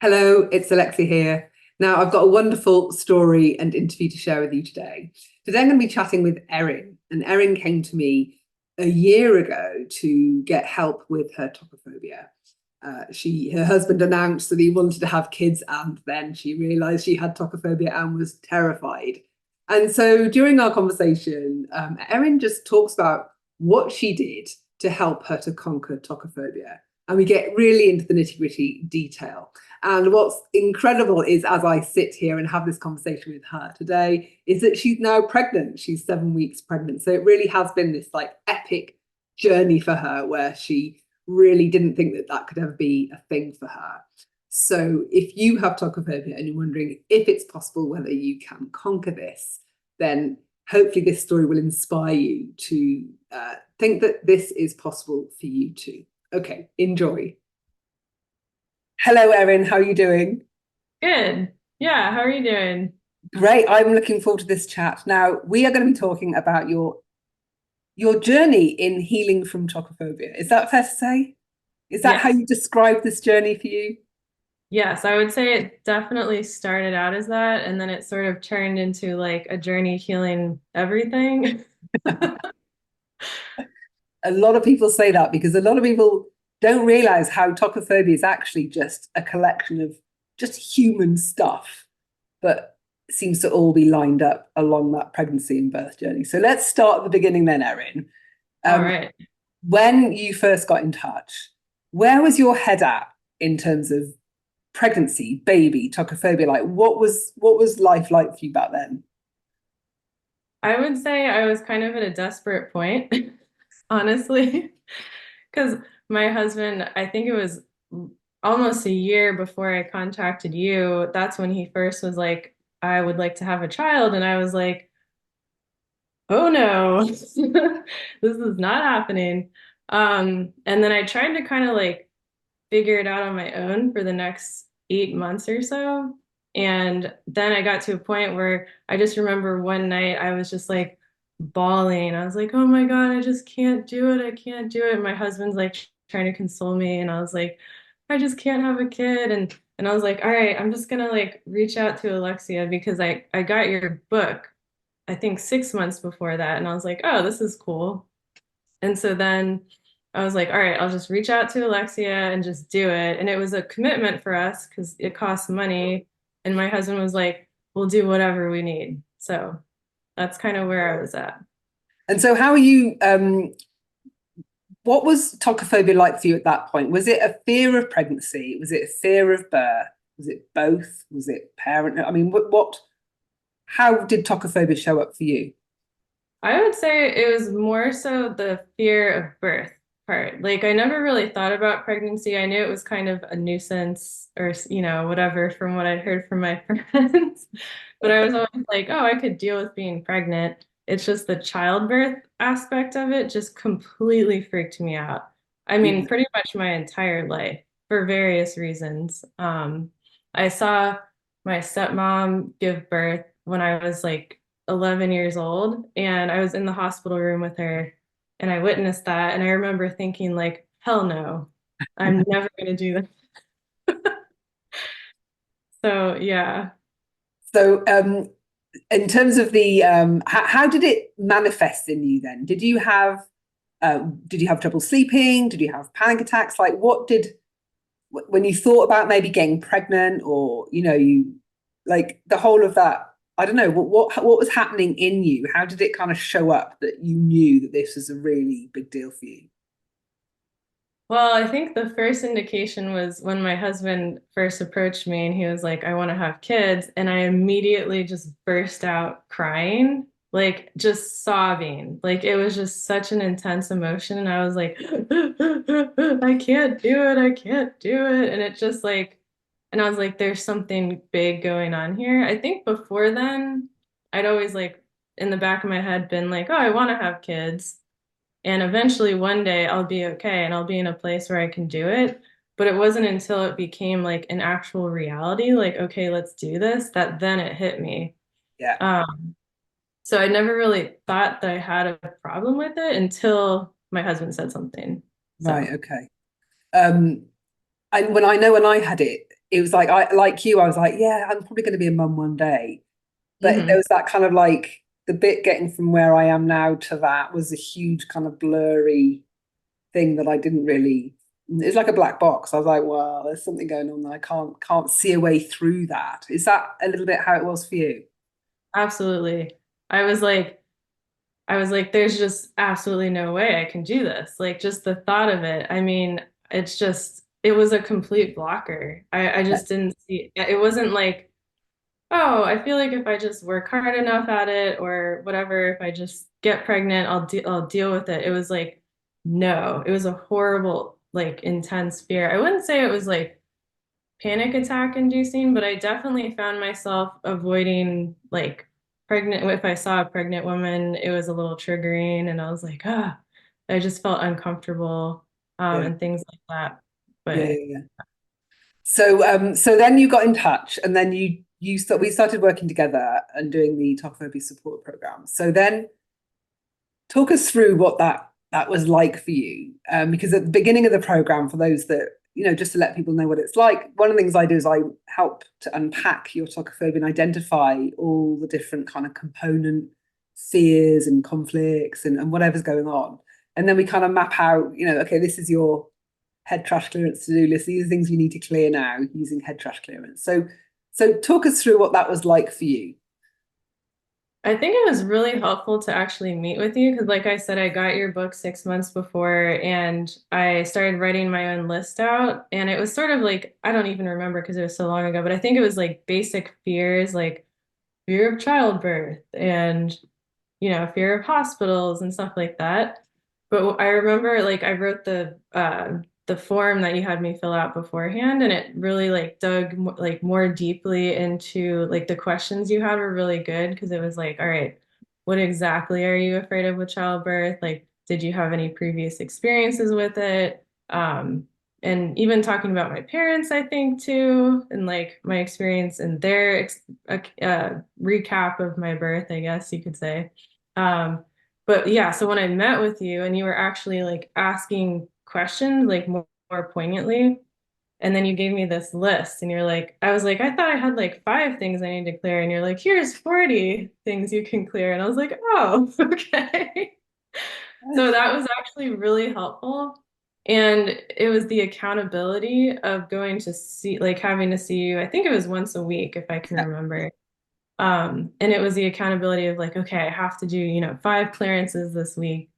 Hello, it's Alexia here. Now, I've got a wonderful story and interview to share with you today. Today, I'm going to be chatting with Erin, and Erin came to me a year ago to get help with her tokophobia. Her husband announced that he wanted to have kids, and then she realised she had tokophobia and was terrified. And so, during our conversation, Erin just talks about what she did to help her to conquer tokophobia, and we get really into the nitty-gritty detail. And what's incredible is, as I sit here and have this conversation with her today, is that she's now pregnant. She's 7 weeks pregnant. So it really has been this like epic journey for her where she really didn't think that that could ever be a thing for her. So if you have tokophobia and you're wondering if it's possible whether you can conquer this, then hopefully this story will inspire you to think that this is possible for you too. Okay, enjoy. Hello, Erin. How are you doing? Good. Yeah, how are you doing? Great. I'm looking forward to this chat. Now, we are going to be talking about your journey in healing from tocophobia. Is that fair to say? Is that how Yes. you describe this journey for you? Yes, I would say it definitely started out as that, and then it sort of turned into like a journey healing everything. A lot of people say that because a lot of people don't realize how tocophobia is actually just a collection of just human stuff, but seems to all be lined up along that pregnancy and birth journey. So let's start at the beginning then, Erin. All Um, right. when you first got in touch, where was your head at in terms of pregnancy, baby, tocophobia? Like what was life like for you back then? I would say I was kind of at a desperate point, honestly, because my husband, I think it was almost a year before I contacted you. That's when he first was like, I would like to have a child. And I was like, oh no, this is not happening. And then I tried to kind of like figure it out on my own for the next 8 months or so. And then I got to a point where I just remember one night I was just like bawling. I was like, oh my God, I just can't do it. I can't do it. My husband's like trying to console me. And I was like, I just can't have a kid. And I was like, all right, I'm just gonna like reach out to Alexia because I got your book I think 6 months before that. And I was like, oh, this is cool. And so then I was like, all right, I'll just reach out to Alexia and just do it. And it was a commitment for us because it costs money. And my husband was like, we'll do whatever we need. So that's kind of where I was at. And so how are you what was tocophobia like for you at that point? Was it a fear of pregnancy? Was it a fear of birth? Was it both? Was it parent? I mean, how did tocophobia show up for you? I would say it was more so the fear of birth part. Like I never really thought about pregnancy. I knew it was kind of a nuisance or, whatever from what I'd heard from my friends. But I was always like, oh, I could deal with being pregnant. It's just the childbirth aspect of it just completely freaked me out. I mean, Yeah. pretty much my entire life for various reasons. I saw my stepmom give birth when I was like 11 years old, and I was in the hospital room with her, and I witnessed that. And I remember thinking, like, hell no, I'm never going to do that. So, yeah. So in terms of the how did it manifest in you then? Did you have trouble sleeping? Did you have panic attacks? Like what did when you thought about maybe getting pregnant or you like the whole of that, I don't know, what was happening in you? How did it kind of show up that you knew that this was a really big deal for you? Well, I think the first indication was when my husband first approached me and he was like, I want to have kids. And I immediately just burst out crying, like just sobbing. Like it was just such an intense emotion. And I was like, I can't do it. I can't do it. And it just like, and I was like, there's something big going on here. I think before then, I'd always like in the back of my head been like, oh, I want to have kids. And eventually one day I'll be okay and I'll be in a place where I can do it. But it wasn't until it became like an actual reality, like, okay, let's do this, that then it hit me. Yeah. Um, so I never really thought that I had a problem with it until my husband said something. Right. So, Okay. um and when I had it, it was like I like you, I was like, yeah, I'm probably going to be a mum one day. But there Hmm. was that kind of like the bit getting from where I am now to that was a huge kind of blurry thing that I didn't really. It's like a black box. I was like, well, there's something going on that I can't see a way through that. Is that a little bit how it was for you? Absolutely. I was like, I was like, there's just absolutely no way I can do this. Like just the thought of it. I mean, it's just, it was a complete blocker. I Yeah. just didn't see, it wasn't like, oh, I feel like if I just work hard enough at it or whatever, if I just get pregnant, I'll deal with it. It was like, no, it was a horrible, like intense fear. I wouldn't say it was like panic attack inducing, but I definitely found myself avoiding like pregnant. If I saw a pregnant woman, it was a little triggering, and I was like, ah, I just felt uncomfortable, Yeah, and things like that. yeah, But yeah, yeah. So then you got in touch, and then we started working together and doing the Tokophobia support program. So then talk us through what that was like for you, because at the beginning of the program, for those that just to let people know what it's like, one of the things I do is I help to unpack your tocophobia and identify all the different kind of component fears and conflicts and whatever's going on, and then we kind of map out, okay, this is your head trash clearance to do list. These are things you need to clear now using head trash clearance. So talk us through what that was like for you. I think it was really helpful to actually meet with you because, like I said, I got your book 6 months before and I started writing my own list out. And it was sort of like, I don't even remember because it was so long ago, but I think it was like basic fears, like fear of childbirth and fear of hospitals and stuff like that. But I remember like I wrote the form that you had me fill out beforehand, and it really like dug like more deeply into like the questions you had were really good because it was like, all right, what exactly are you afraid of with childbirth? Like, did you have any previous experiences with it? And even talking about my parents, I think too, and like my experience and their recap of my birth, I guess you could say. Um, but yeah, so when I met with you and you were actually like asking questions like more poignantly, and then you gave me this list and you're like, I was like, I thought I had like 5 things I need to clear. And you're like, here's 40 things you can clear. And I was like, oh, okay. So that was actually really helpful. And it was the accountability of going to see, like having to see you, I think it was once a week, if I can remember. And it was the accountability of like, okay, I have to do, 5 clearances this week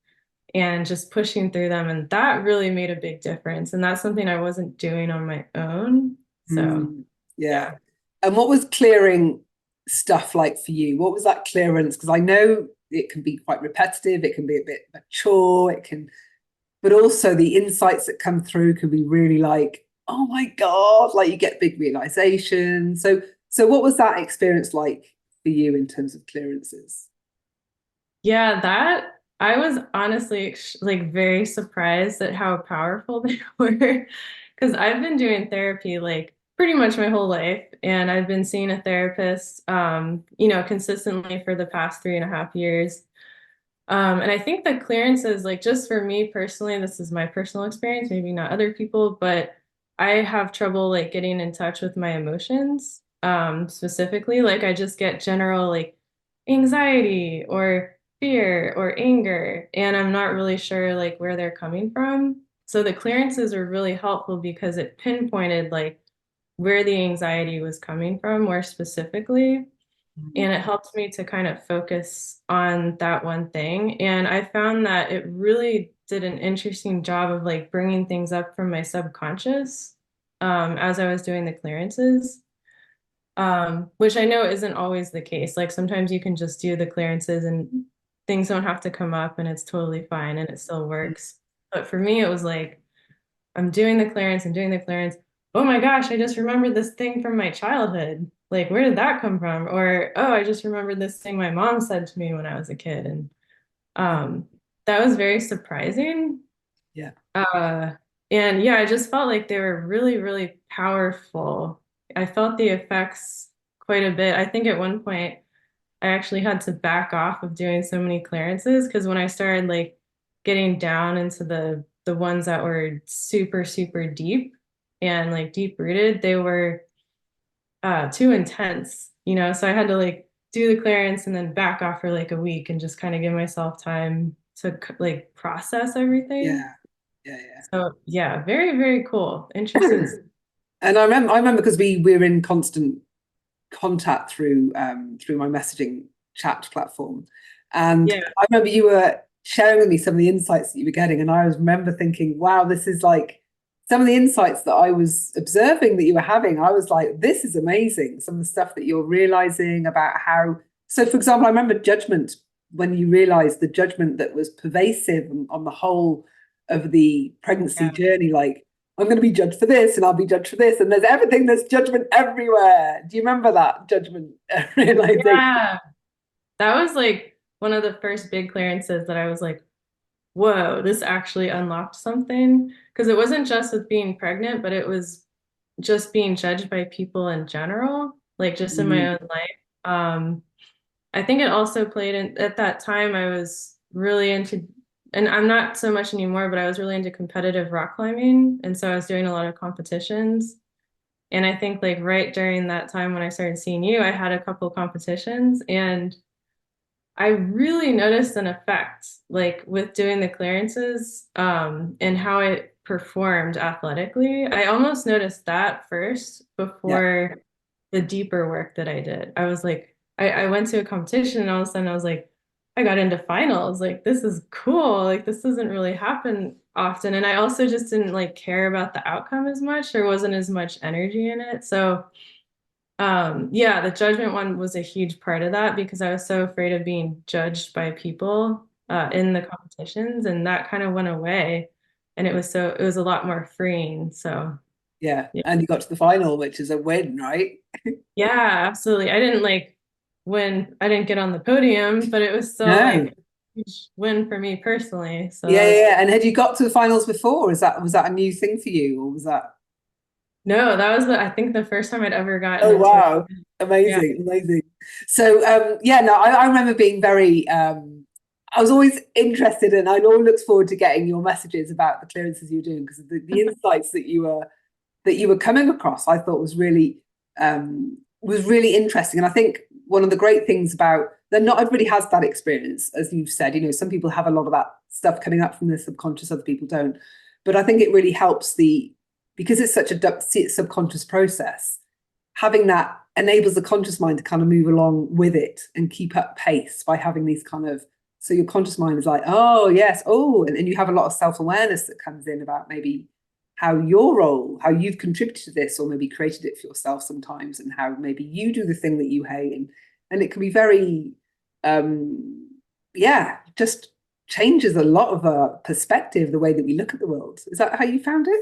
and just pushing through them. And that really made a big difference. And that's something I wasn't doing on my own. So, Mm, yeah. yeah. And what was clearing stuff like for you? What was that clearance? Because I know it can be quite repetitive, it can be a bit mature, but also the insights that come through can be really like, oh my God, like you get big realization. So what was that experience like for you in terms of clearances? Yeah, that I was honestly like very surprised at how powerful they were. Because I've been doing therapy like pretty much my whole life, and I've been seeing a therapist, consistently for the past 3.5 years. And I think the clearances, like just for me personally, this is my personal experience, maybe not other people, but I have trouble like getting in touch with my emotions. Specifically, like I just get general like anxiety or fear or anger, and I'm not really sure like where they're coming from. So the clearances are really helpful because it pinpointed like where the anxiety was coming from more specifically. And it helped me to kind of focus on that one thing. And I found that it really did an interesting job of like bringing things up from my subconscious as I was doing the clearances, which I know isn't always the case. Like sometimes you can just do the clearances and things don't have to come up and it's totally fine and it still works. But for me, it was like, I'm doing the clearance, I'm doing the clearance. Oh my gosh, I just remembered this thing from my childhood. Like, where did that come from? Or, oh, I just remembered this thing my mom said to me when I was a kid. And um, that was very surprising. Yeah. Uh, and yeah, I just felt like they were really, really powerful. I felt the effects quite a bit. I think at one point I actually had to back off of doing so many clearances because when I started like getting down into the ones that were super, super deep, and like deep rooted, they were too intense, so I had to like do the clearance and then back off for like a week and just kind of give myself time to like process everything. Yeah, yeah, So yeah, very, very cool. yeah. Interesting. And I remember because we were in constant contact through my messaging chat platform, and Yeah. I remember you were sharing with me some of the insights that you were getting, and I was remember thinking, wow, this is like some of the insights that I was observing that you were having. I was like, this is amazing. Some of the stuff that you're realizing about how. So, for example, I remember judgment when you realized the judgment that was pervasive on the whole of the pregnancy Yeah. journey, like I'm going to be judged for this and I'll be judged for this. And there's judgment everywhere. Do you remember that judgment realization? Yeah. That was like one of the first big clearances that I was like, whoa, this actually unlocked something. Because it wasn't just with being pregnant, but it was just being judged by people in general, like just in my Mm, own life. I think it also played in at that time I was really into, and I'm not so much anymore, but I was really into competitive rock climbing. And so I was doing a lot of competitions. And I think like right during that time when I started seeing you, I had a couple competitions and I really noticed an effect like with doing the clearances and how it performed athletically. I almost noticed that first yeah, before the deeper work that I did. I was like, I went to a competition and all of a sudden I was like, I got into finals. Like, this is cool. Like, this doesn't really happen often. And I also just didn't like care about the outcome as much. There wasn't as much energy in it. So yeah, the judgment one was a huge part of that because I was so afraid of being judged by people in the competitions, and that kind of went away. And it was a lot more freeing. So yeah. yeah, And you got to the final, which is a win, right? yeah, absolutely. I didn't like win, I didn't get on the podium, but it was still like No. a huge win for me personally. So Yeah, that yeah, was yeah. And had you got to the finals before? Was that a new thing for you, or was that? no, that was I think the first time I'd ever gotten Oh into it. wow, Yeah. amazing, amazing. So yeah, no, I remember being very. I was always interested, and I always looked forward to getting your messages about the clearances you were doing because the insights that you were coming across, I thought was really interesting. And I think one of the great things about that not everybody has that experience, as you've said. Some people have a lot of that stuff coming up from the subconscious, other people don't. But I think it really helps because it's such a subconscious process. Having that enables the conscious mind to kind of move along with it and keep up pace by having these kind of so your conscious mind is like, oh yes, oh, and you have a lot of self-awareness that comes in about maybe how you've contributed to this, or maybe created it for yourself sometimes, and how maybe you do the thing that you hate, and it can be very, yeah, just changes a lot of perspective, the way that we look at the world. Is that how you found it?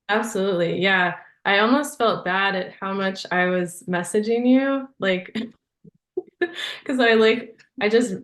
Absolutely. Yeah. I almost felt bad at how much I was messaging you, like, because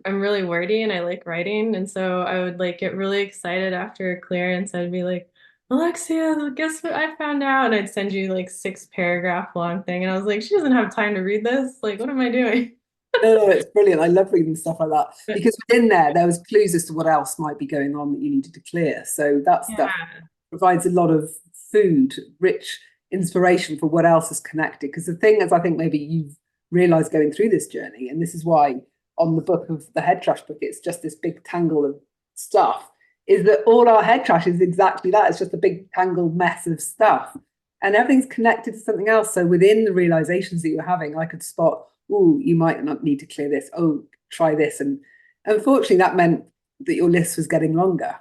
I'm really wordy and I like writing. And so I would like get really excited after a clearance. I'd be like, Alexia, guess what I found out? And I'd send you like 6 paragraph long thing. And I was like, she doesn't have time to read this. Like, what am I doing? No, no, it's brilliant. I love reading stuff like that But because within there was clues as to what else might be going on that you needed to clear. So that stuff yeah, provides a lot of food, rich inspiration for what else is connected. Because the thing is, I think maybe you've realized going through this journey, and this is why on the book of the head trash book, it's just this big tangle of stuff, is that all our head trash is exactly that. It's just a big tangled mess of stuff. And everything's connected to something else. So within the realizations that you're having, I could spot, oh, you might not need to clear this. Oh, try this. And unfortunately, that meant that your list was getting longer.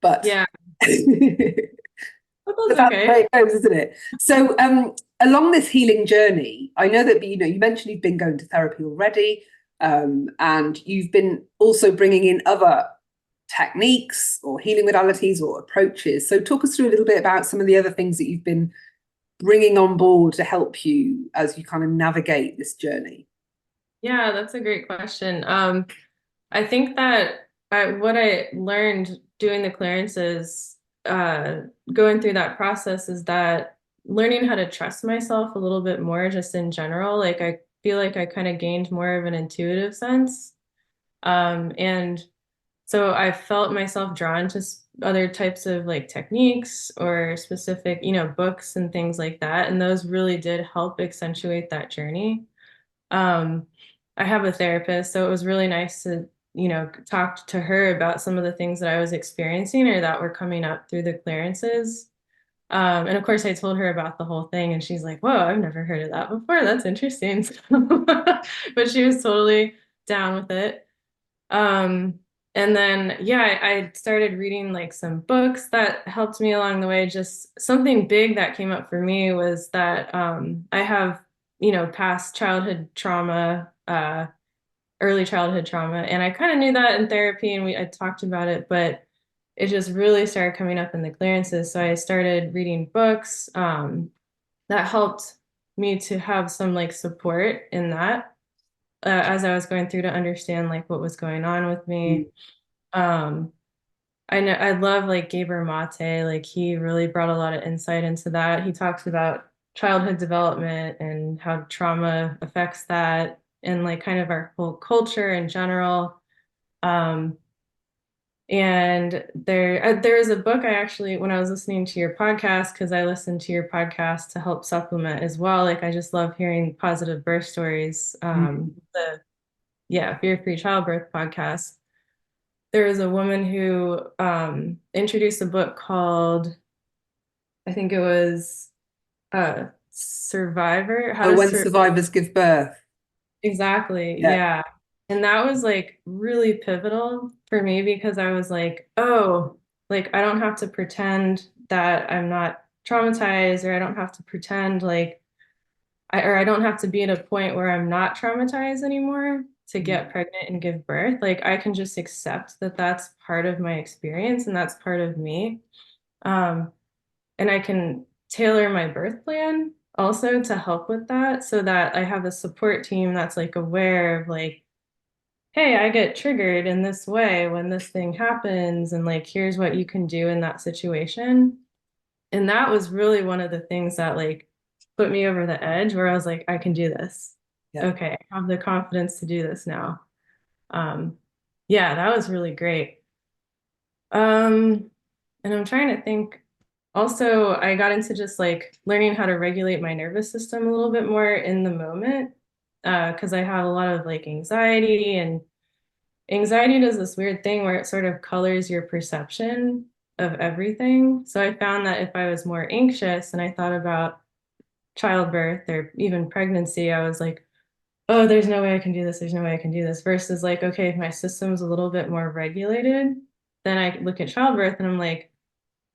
But yeah, but but that's that's the okay. way it goes, isn't it? So, along this healing journey, I know that you mentioned you've been going to therapy already, and you've been also bringing in other techniques or healing modalities or approaches. So, talk us through a little bit about some of the other things that you've been bringing on board to help you as you kind of navigate this journey. Yeah, that's a great question. I think that what I learned doing the clearances, going through that process is that learning how to trust myself a little bit more just in general. Like I feel like I kind of gained more of an intuitive sense. And so I felt myself drawn to other types of like techniques or specific, books and things like that. And those really did help accentuate that journey. Um, I have a therapist, so it was really nice to, talk to her about some of the things that I was experiencing or that were coming up through the clearances. And of course, I told her about the whole thing, and she's like, "Whoa, I've never heard of that before. That's interesting." But she was totally down with it. Um, and then, yeah, I started reading like some books that helped me along the way. Just something big that came up for me was that I have, past childhood trauma, early childhood trauma, and I kind of knew that in therapy, and I talked about it, but it just really started coming up in the clearances. So I started reading books that helped me to have some like support in that as I was going through to understand like what was going on with me. Um, I know I love like Gabor Mate, like he really brought a lot of insight into that. He talks about childhood development and how trauma affects that and like kind of our whole culture in general. Um, and there is a book I actually, when I was listening to your podcast, because I listened to your podcast to help supplement as well. Like I just love hearing positive birth stories. The Fear-Free Childbirth podcast. There was a woman who introduced a book called, I think it was Survivor, How Oh, to when Sur survivors give birth. Exactly, Yeah. yeah. And that was like really pivotal for me because I was like, oh, like I don't have to pretend that I'm not traumatized, or I don't have to pretend like I don't have to be at a point where I'm not traumatized anymore to get pregnant and give birth. Like I can just accept that that's part of my experience and that's part of me. Um, and I can tailor my birth plan also to help with that so that I have a support team that's like aware of like, hey, I get triggered in this way when this thing happens, and like, here's what you can do in that situation. And that was really one of the things that like put me over the edge where I was like, I can do this. Yeah. Okay, I have the confidence to do this now. Um, yeah, that was really great. And I'm trying to think. Also, I got into just like learning how to regulate my nervous system a little bit more in the moment, because I have a lot of like anxiety, and anxiety does this weird thing where it sort of colors your perception of everything. So I found that if I was more anxious and I thought about childbirth or even pregnancy, I was like, oh, there's no way I can do this. There's no way I can do this. Versus like, okay, if my system's a little bit more regulated, then I look at childbirth and I'm like,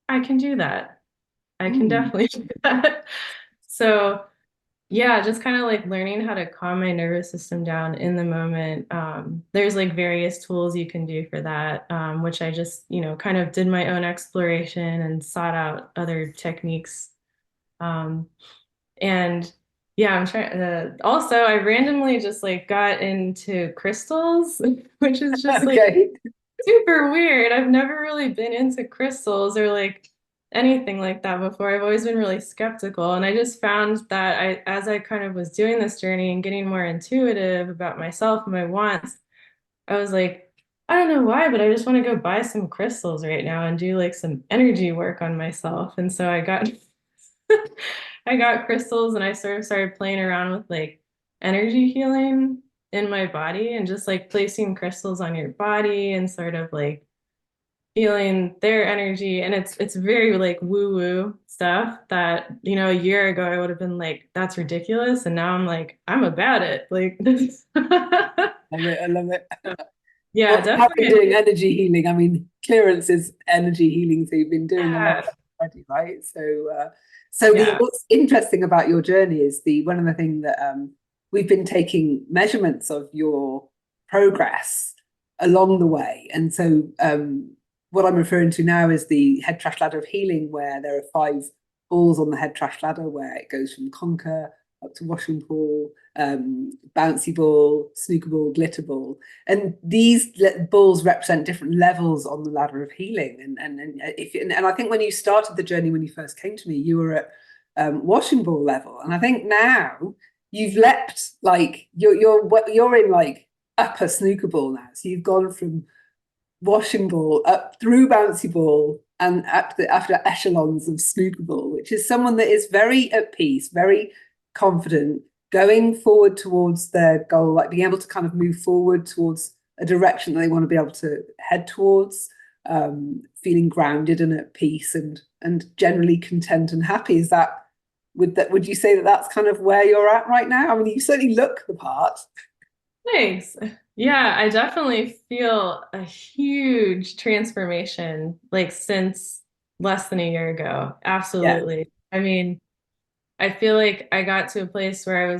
I can do that. I can Mm. definitely do that. So yeah, just kind of like learning how to calm my nervous system down in the moment. There's like various tools you can do for that, which I just, kind of did my own exploration and sought out other techniques. Um, and yeah, I'm trying also, I randomly just like got into crystals, which is just like Okay. super weird. I've never really been into crystals or like anything like that before. I've always been really skeptical. And I just found that as I kind of was doing this journey and getting more intuitive about myself and my wants, I was like, I don't know why, but I just want to go buy some crystals right now and do like some energy work on myself. And so I got I got crystals and I sort of started playing around with like energy healing in my body and just like placing crystals on your body and sort of like feeling their energy. And it's very like woo-woo stuff that, a year ago I would have been like, that's ridiculous. And now I'm like, I'm about it. Like this. Love it. I love it. Yeah, Well, you have been definitely. doing energy healing. I mean, clearance is energy healing, so you've been doing a lot Yeah. already, right? So Yeah. what's interesting about your journey is the one of the things that we've been taking measurements of your progress along the way, and so what I'm referring to now is the head trash ladder of healing, where there are 5 balls on the head trash ladder, where it goes from conquer up to washing pool, bouncy ball, snooker ball, glitter ball. And these balls represent different levels on the ladder of healing. And I think when you started the journey, when you first came to me, you were at washing ball level. And I think now you've leapt, like you're in like upper snooker ball now. So you've gone from washing ball, up through bouncy ball, and after echelons of snooker ball, which is someone that is very at peace, very confident, going forward towards their goal, like being able to kind of move forward towards a direction that they want to be able to head towards, feeling grounded and at peace and generally content and happy. Is that would you say that that's kind of where you're at right now? I mean, you certainly look the part. Thanks. Yeah, I definitely feel a huge transformation like since less than a year ago. Yeah, Absolutely. I mean, I feel like I got to a place where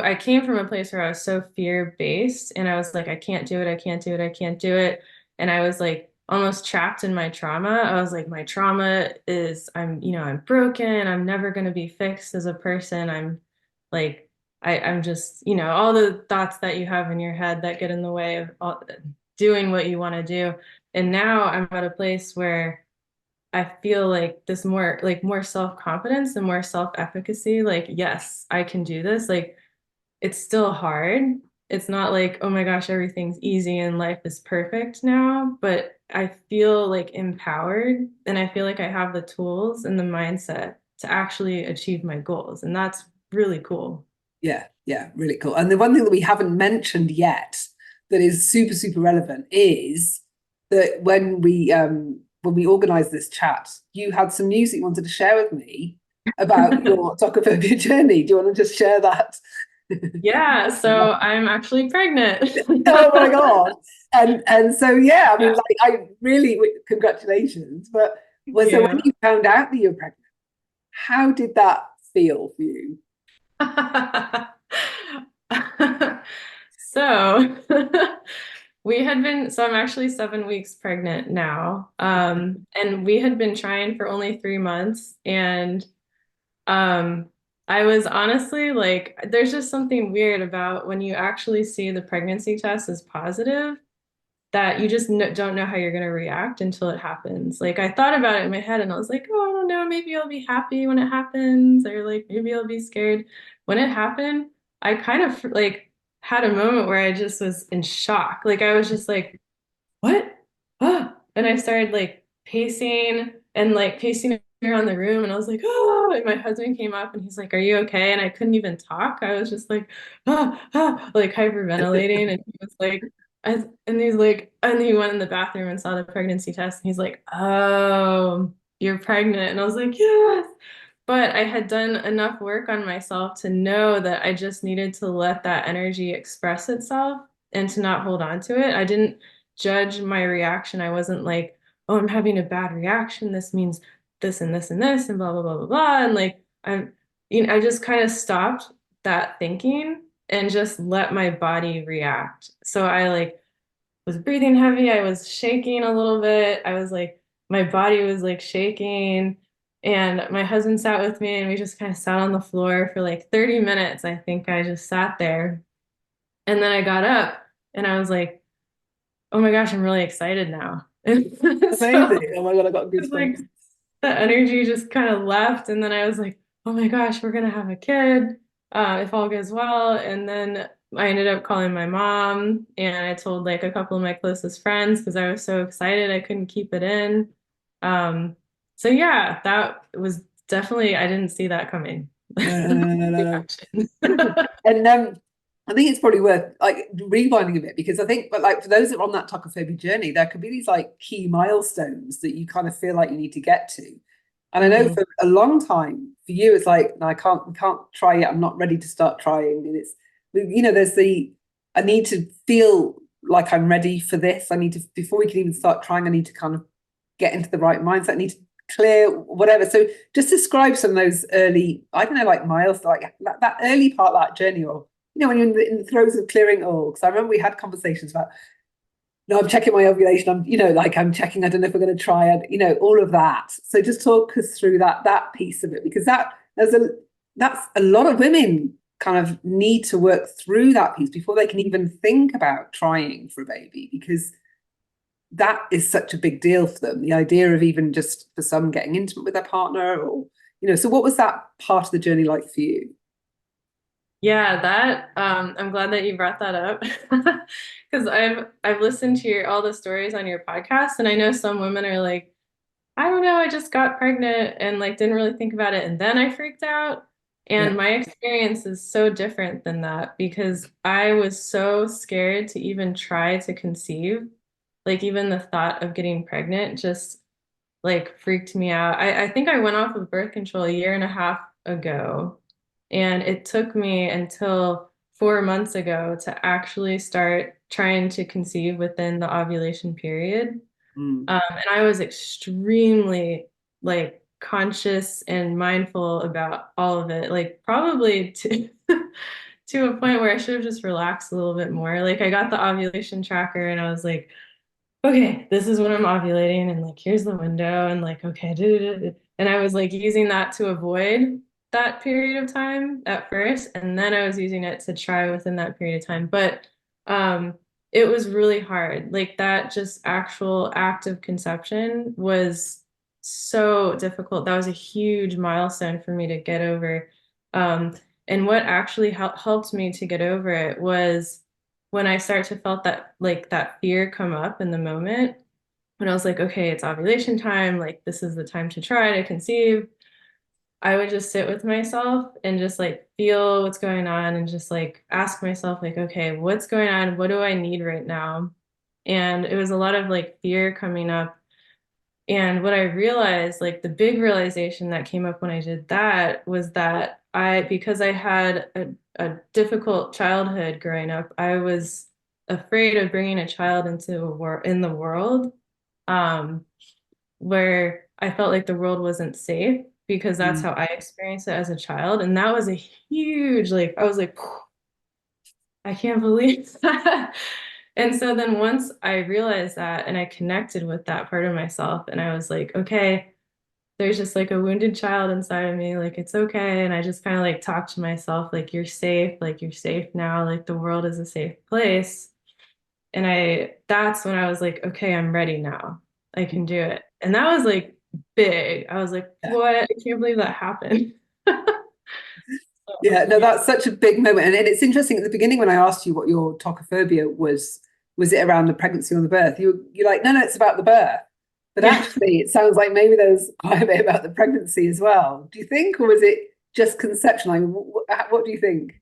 I came from a place where I was so fear-based and I was like, I can't do it, I can't do it, I can't do it. And I was like almost trapped in my trauma. I was like, my trauma is I'm broken, I'm never going to be fixed as a person. I'm like, I'm just, all the thoughts that you have in your head that get in the way of doing what you want to do. And now I'm at a place where I feel like this more self-confidence and more self-efficacy. Like, yes, I can do this. Like, it's still hard. It's not like, oh my gosh, everything's easy and life is perfect now, but I feel like empowered and I feel like I have the tools and the mindset to actually achieve my goals. And that's really cool. yeah, really cool. And the one thing that we haven't mentioned yet that is super, super relevant is that when we organized this chat, you had some news that you wanted to share with me about your tokophobia journey. Do you want to just share that? Yeah, so I'm actually pregnant. Oh my God. And so yeah, I mean, like I really congratulations. But Thank well, so when you. you found out that you were pregnant, how did that feel for you? So so I'm actually 7 weeks pregnant now. And we had been trying for only 3 months. And um, I was honestly like, there's just something weird about when you actually see the pregnancy test as positive that you just don't know how you're going to react until it happens. Like I thought about it in my head and I was like, oh, I don't know, maybe I'll be happy when it happens, or like maybe I'll be scared. When it happened, I kind of like had a moment where I just was in shock. Like I was just like, what? Ah. And I started like pacing around the room and I was like, oh, and my husband came up and he's like, are you okay? And I couldn't even talk. I was just like, like hyperventilating. And he was like, and he went in the bathroom and saw the pregnancy test and he's like, oh, you're pregnant. And I was like, yes. But I had done enough work on myself to know that I just needed to let that energy express itself and to not hold on to it. I didn't judge my reaction. I wasn't like, oh, I'm having a bad reaction. This means this and this and this and blah, blah, blah, blah, blah. And like, I just kind of stopped that thinking and just let my body react. So I like was breathing heavy. I was shaking a little bit. I was like, my body was like shaking. And my husband sat with me and we just kind of sat on the floor for like 30 minutes. I think I just sat there. And then I got up and I was like, oh my gosh, I'm really excited now. And so Amazing. Oh my God, I got it's like goosebumps. the energy just kind of left. And then I was like, oh my gosh, we're gonna have a kid, if all goes well. And then I ended up calling my mom and I told like a couple of my closest friends because I was so excited I couldn't keep it in. Um, so yeah, that was definitely, I didn't see that coming. No, no, no, no, no, no. Reaction. And I think it's probably worth like rewinding a bit because I think, but like for those that are on that tokophobia journey, there could be these like key milestones that you kind of feel like you need to get to. And I know Mhm. for a long time for you, it's like, no, we can't try yet. I'm not ready to start trying. And it's, there's I need to feel like I'm ready for this. I need to, before we can even start trying, I need to kind of get into the right mindset. I need to clear whatever. So just describe some of those early, I don't know, like miles, like that early part of that journey, or when you're in the throes of clearing all. Because I remember we had conversations about, no, I'm checking my ovulation. Like I'm checking. I don't know if we're going to try it. All of that. So just talk us through that piece of it, because that's a lot of women kind of need to work through that piece before they can even think about trying for a baby, because that is such a big deal for them. The idea of even just for some getting intimate with their partner, or so what was that part of the journey like for you? Yeah, that I'm glad that you brought that up because I've listened to your all the stories on your podcast, and I know some women are like, I don't know, I just got pregnant and like didn't really think about it and then I freaked out. Yeah. And my experience is so different than that because I was so scared to even try to conceive. Like even the thought of getting pregnant just like freaked me out. I think I went off of birth control a year and a half ago, and it took me until 4 months ago to actually start trying to conceive within the ovulation period. Mm. And I was extremely like conscious and mindful about all of it, like probably to to a point where I should have just relaxed a little bit more. Like I got the ovulation tracker and I was like, okay, this is when I'm ovulating, and like here's the window, and like okay, and I was like using that to avoid that period of time at first, and then I was using it to try within that period of time. But um, it was really hard. Like that just actual act of conception was so difficult. That was a huge milestone for me to get over. Um, and what actually helped me to get over it was when I start to felt that like that fear come up in the moment, when I was like, okay, it's ovulation time, like this is the time to try to conceive, I would just sit with myself and just like feel what's going on and just like ask myself, like, okay, what's going on? What do I need right now? And it was a lot of like fear coming up. And what I realized, like the big realization that came up when I did that was that because I had a difficult childhood growing up, I was afraid of bringing a child into a wor in the world, um, where I felt like the world wasn't safe because that's Mm. how I experienced it as a child. And that was a huge, like, I was like, I can't believe that. And so then once I realized that and I connected with that part of myself, and I was like, okay, there's just like a wounded child inside of me, like it's okay. And I just kind of like talked to myself, like you're safe now, like the world is a safe place. And that's when I was like, okay, I'm ready now. I can do it. And that was like big. I was like, Yeah. what? I can't believe that happened. So, Yeah, no, yeah. that's such a big moment. And it's interesting at the beginning when I asked you what your tokophobia was it around the pregnancy or the birth? You're like, no, no, it's about the birth. But Yeah. actually, it sounds like maybe there's quite a bit about the pregnancy as well. Do you think, or was it just conception? I mean, what do you think?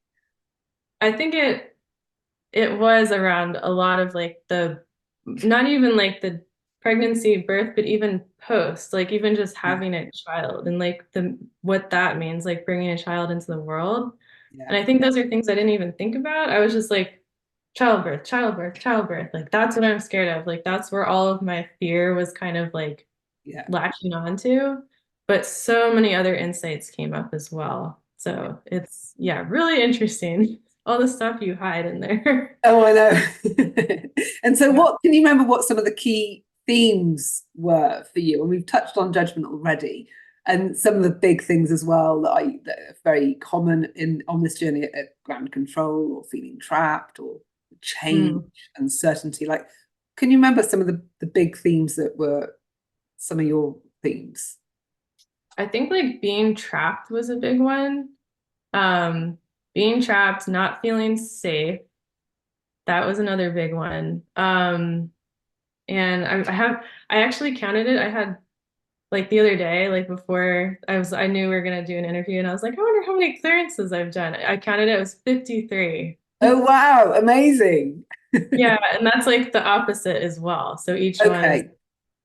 I think it was around a lot of like the not even like the pregnancy, birth, but even post, like even just Yeah, having a child and like the what that means, like bringing a child into the world. yeah, And I think those are things I didn't even think about. I was just like childbirth, childbirth, childbirth. Like that's what I'm scared of. Like that's where all of my fear was kind of like yeah. latching onto. But so many other insights came up as well. So it's yeah, really interesting. All the stuff you hide in there. Oh, I know. And so, Yeah. what can you remember? What some of the key themes were for you? And we've touched on judgment already, and some of the big things as well that are very common in on this journey at ground control, or feeling trapped, or change, Mm. uncertainty. Like, can you remember some of the big themes that were some of your themes? I think like being trapped was a big one. Um, Being trapped, not feeling safe, that was another big one. And I actually counted it. I had like the other day, like before I knew we were gonna do an interview, and I was like, I wonder how many clearances I've done. I counted it was 53. Oh, wow, amazing. Yeah, and that's like the opposite as well. So each one is Okay.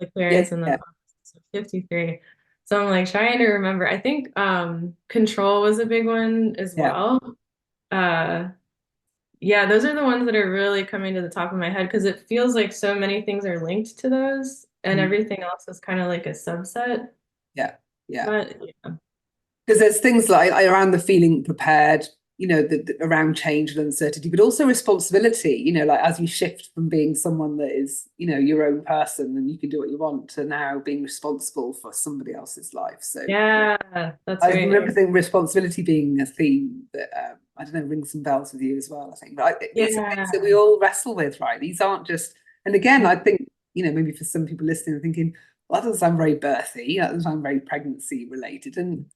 the Yeah, clearance and then yeah, the opposite. So 53. So I'm like trying to remember. I think control was a big one as yeah. well. Uh yeah, those are the ones that are really coming to the top of my head because it feels like so many things are linked to those and Mm. everything else is kind of like a subset. Yeah, yeah. But yeah. Because there's things like around the feeling prepared, around change and uncertainty, but also responsibility, like as you shift from being someone that is, your own person and you can do what you want to now being responsible for somebody else's life. So Yeah, that's I remember right. thinking responsibility being a theme that, I don't know, rings some bells with you as well, I think. But these are things that we Yeah. all wrestle with, right? These aren't just, and again, I think, maybe for some people listening, thinking, well, that doesn't sound very birthy, that doesn't sound very pregnancy related. And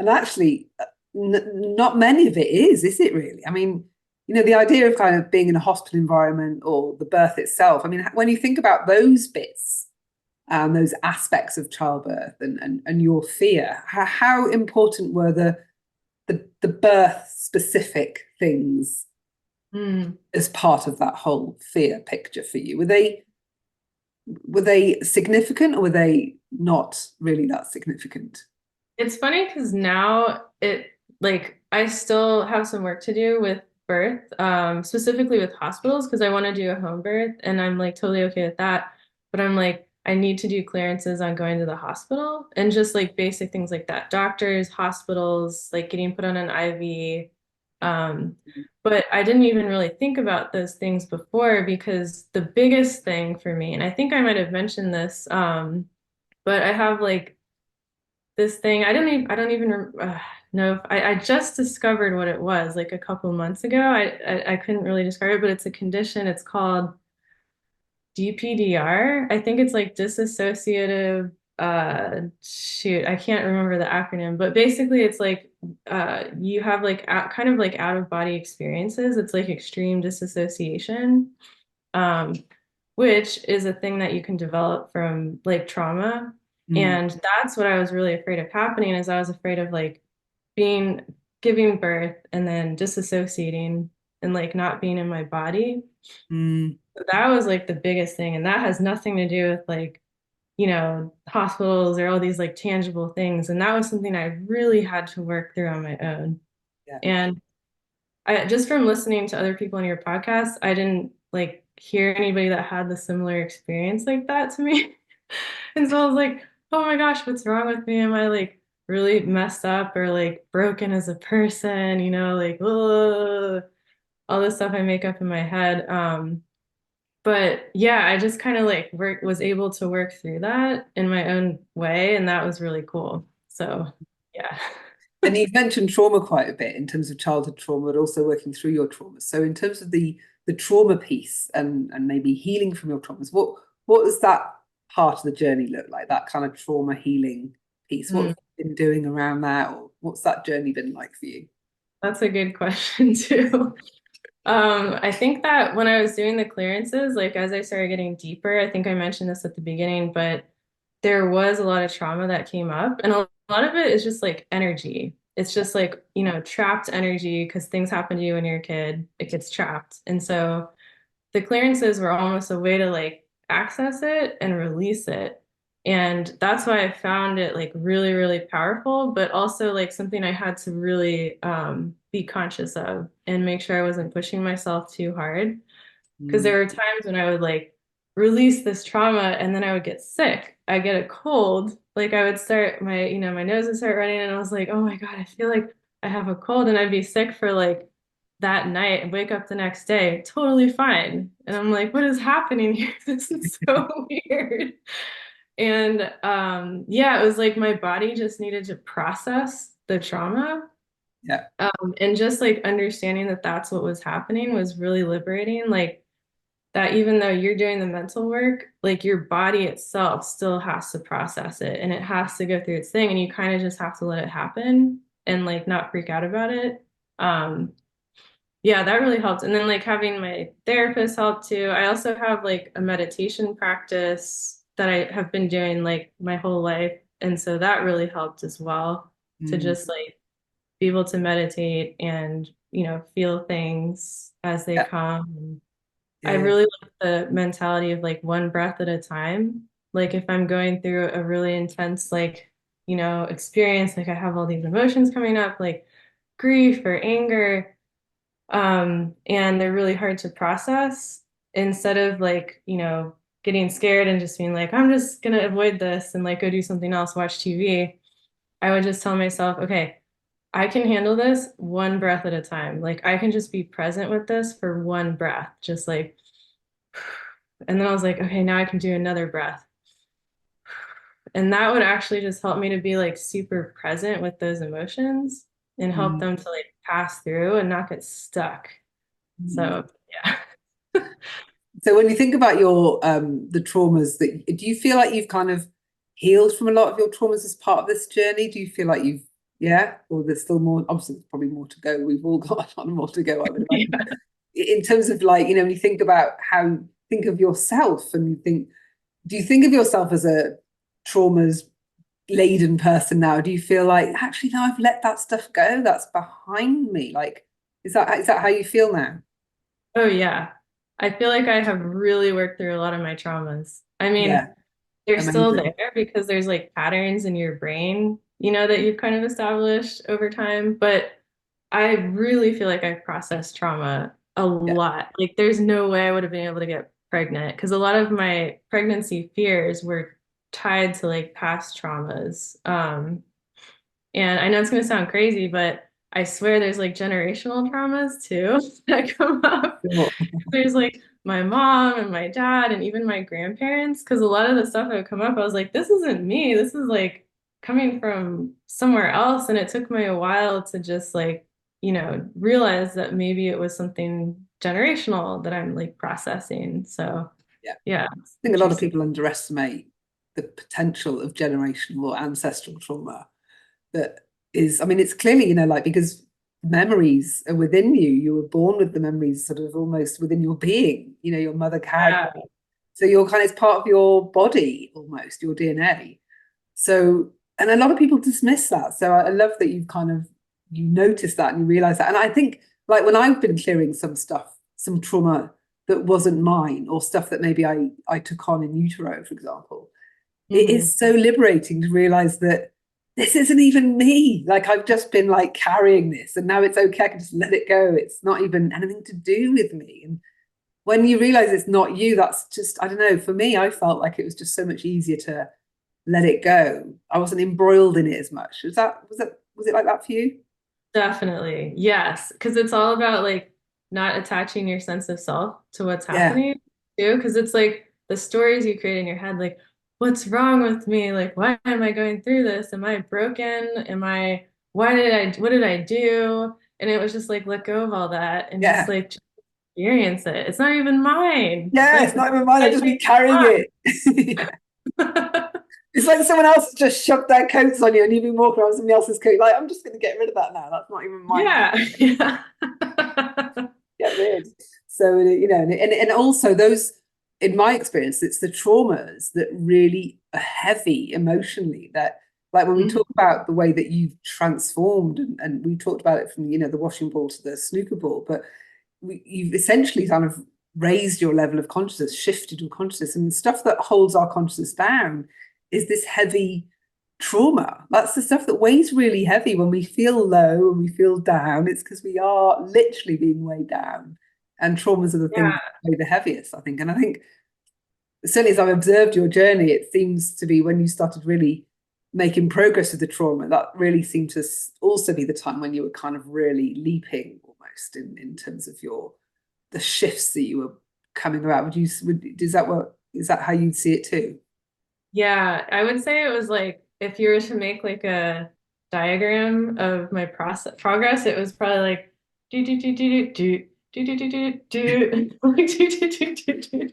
actually, not many of it is it really? I mean, the idea of kind of being in a hospital environment or the birth itself. I mean, when you think about those bits, those aspects of childbirth and your fear, how important were the birth specific things Mm. as part of that whole fear picture for you? Were they significant or were they not really that significant? It's funny because now it like I still have some work to do with birth, specifically with hospitals because I want to do a home birth and I'm like totally okay with that. But I'm like, I need to do clearances on going to the hospital and just like basic things like that. Doctors, hospitals, like getting put on an IV. Um, but I didn't even really think about those things before because the biggest thing for me, and I think I might have mentioned this, but I have like this thing. I don't even know if I just discovered what it was like a couple months ago. I couldn't really describe it, but it's a condition. It's called DPDR. I think it's like dissociative. Shoot, I can't remember the acronym, but basically it's like you have like kind of like out of body experiences. It's like extreme disassociation. Um, which is a thing that you can develop from like trauma. Mm, And that's what I was really afraid of happening is I was afraid of like being giving birth and then disassociating and like not being in my body. mm, So that was like the biggest thing. And that has nothing to do with like, hospitals or all these like tangible things. And that was something I really had to work through on my own. yeah. And I just from listening to other people on your podcast, I didn't like hear anybody that had the similar experience like that to me. And so I was like, oh my gosh, what's wrong with me? Am I like really messed up or like broken as a person? Like ugh, all this stuff I make up in my head. But yeah, I just kind of like was able to work through that in my own way, and that was really cool. So yeah. And you've mentioned trauma quite a bit in terms of childhood trauma, but also working through your traumas. So in terms of the trauma piece and maybe healing from your traumas, what does that part of the journey look like? That kind of trauma healing piece. What Mm. have you been doing around that, or what's that journey been like for you? That's a good question too. I think that when I was doing the clearances, like as I started getting deeper, I think I mentioned this at the beginning, but there was a lot of trauma that came up, and a lot of it is just like energy. It's just like, trapped energy because things happen to you when you're a kid, it gets trapped. And so the clearances were almost a way to like access it and release it. And that's why I found it like really, really powerful, but also like something I had to really be conscious of and make sure I wasn't pushing myself too hard. Because Mm, there were times when I would like release this trauma and then I would get sick. I get a cold, like I would start my nose would start running and I was like, oh my God, I feel like I have a cold and I'd be sick for like that night and wake up the next day totally fine. And I'm like, what is happening here? This is so weird. And yeah, it was like my body just needed to process the trauma. yeah. And just like understanding that that's what was happening was really liberating. Like that even though you're doing the mental work, like your body itself still has to process it and it has to go through its thing and you kind of just have to let it happen and like not freak out about it. Um, yeah, that really helped. And then like having my therapist help too. I also have like a meditation practice that I have been doing like my whole life. And so that really helped as well to Mm, just like be able to meditate and, feel things as they yeah, come. I yeah, really like the mentality of like one breath at a time. Like if I'm going through a really intense like, experience, like I have all these emotions coming up, like grief or anger, and they're really hard to process. Instead of like, getting scared and just being like, I'm just gonna avoid this and like go do something else, watch TV, I would just tell myself, okay, I can handle this one breath at a time. Like I can just be present with this for one breath, just like, and then I was like, okay, now I can do another breath. And that would actually just help me to be like super present with those emotions and help mm, them to like pass through and not get stuck. mm. So, yeah. So when you think about your the traumas that do you feel like you've kind of healed from a lot of your traumas as part of this journey? Do you feel like you've Yeah, or there's still more. Obviously, there's probably more to go. We've all got a lot more to go, I would imagine. Yeah. But in terms of like, when you think about how think of yourself and you think, do you think of yourself as a traumas laden person now? Do you feel like actually no, I've let that stuff go? That's behind me. Like, is that how you feel now? Oh yeah. I feel like I have really worked through a lot of my traumas. I mean, Yeah, they're still amazing. there because there's like patterns in your brain, that you've kind of established over time. But I really feel like I've processed trauma a Yeah, lot. Like, there's no way I would have been able to get pregnant because a lot of my pregnancy fears were tied to like past traumas. And I know it's going to sound crazy, but I swear there's like generational traumas too that come up. sure. There's like my mom and my dad and even my grandparents, because a lot of the stuff that would come up, I was like, this isn't me. This is like coming from somewhere else. And it took me a while to just like, realize that maybe it was something generational that I'm like processing. So Yeah, I yeah, it's think a lot of interesting. people underestimate the potential of generational or ancestral trauma that is, I mean, it's clearly, like because memories are within you. You were born with the memories sort of almost within your being. Your mother carried Yeah, them. So you're kind of, it's part of your body almost, your DNA. So, and a lot of people dismiss that. So I love that you've kind of, you notice that and you realize that. And I think like when I've been clearing some stuff, some trauma that wasn't mine or stuff that maybe I took on in utero, for example, it hmm is so liberating to realize that this isn't even me. Like I've just been like carrying this and now it's okay. I can just let it go. It's not even anything to do with me. And when you realize it's not you, that's just, I don't know, for me, I felt like it was just so much easier to let it go. I wasn't embroiled in it as much. Was it like that for you? Definitely. Yes. Because it's all about like not attaching your sense of self to what's Yeah. happening too. Because it's like the stories you create in your head, like, what's wrong with me? Like, why am I going through this? Am I broken? What did I do? And it was just like, let go of all that and just Yeah. like just experience it. It's not even mine. Yeah, Like, it's not even mine. I've I just take been carrying it it. It's like someone else has just shoved their coats on you and you've been walking around with somebody else's coat. Like, I'm just going to get rid of that now. That's not even mine. Yeah. Yeah. Get rid. So, and also those, in my experience, it's the traumas that really are heavy emotionally that, like when we Mhm. talk about the way that you've transformed and we talked about it from, the washing ball to the snooker ball, but you've essentially kind of raised your level of consciousness, shifted your consciousness, and stuff that holds our consciousness down is this heavy trauma. That's the stuff that weighs really heavy when we feel low and we feel down. It's because we are literally being weighed down. And traumas are the things Yeah. that weigh the heaviest, I think. And I think certainly as I've observed your journey, it seems to be when you started really making progress with the trauma, that really seemed to also be the time when you were kind of really leaping almost in terms of the shifts that you were coming about. Is that how you'd see it too? Yeah, I would say it was like if you were to make like a diagram of my process progress, it was probably like do do do do do do do do do do like do.